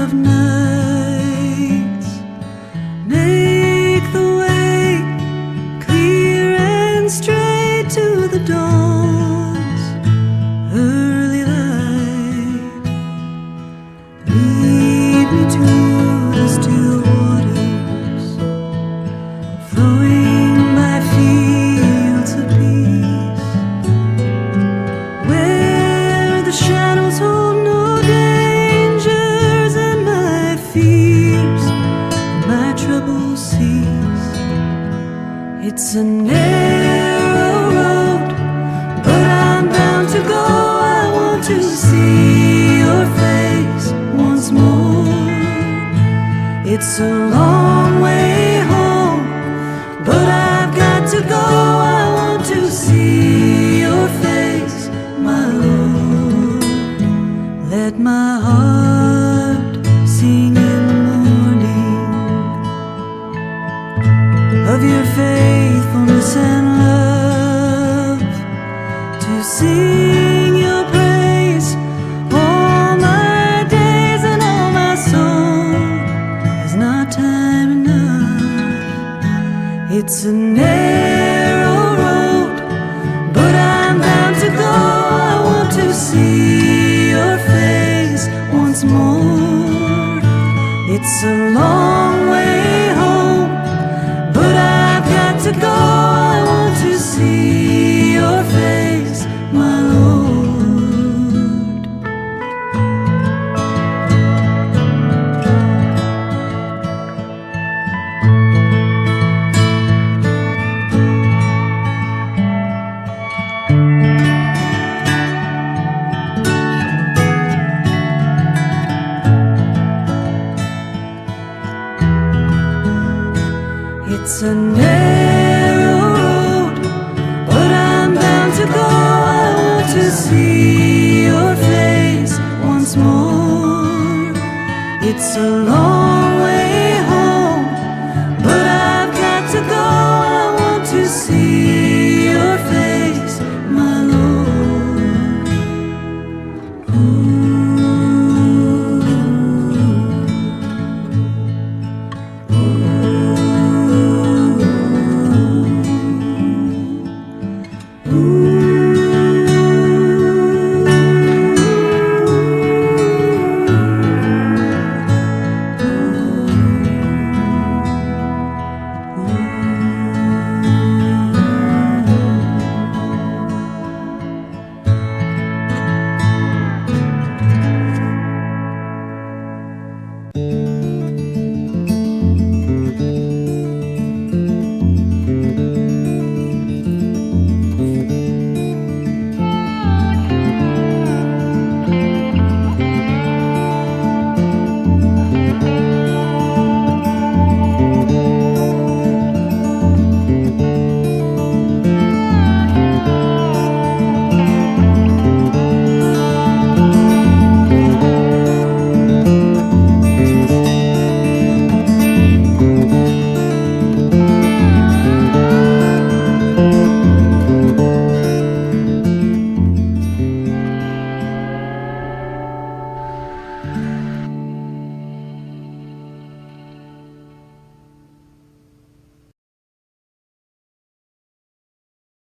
of nights make the way clear and straight to the dawn's early light. Lead me to the still waters flowing by fields of peace, where the shadows hold no dangers and my fears, my troubles cease. It's a narrow road, but I'm bound to go. I want to see your face once more. It's a long way home, but I've got to go. I want to see your face, my Lord. Let my heart sing in the morning of your faithfulness and love, to sing your praise all my days, and all my soul is not time enough. It's a narrow road, but I'm bound to go. I want to see your face once more. It's a long way home, but I've got to go. I want to see your face, my Lord. It's a narrow road, but I'm bound to go. I want to see your face once more. It's a long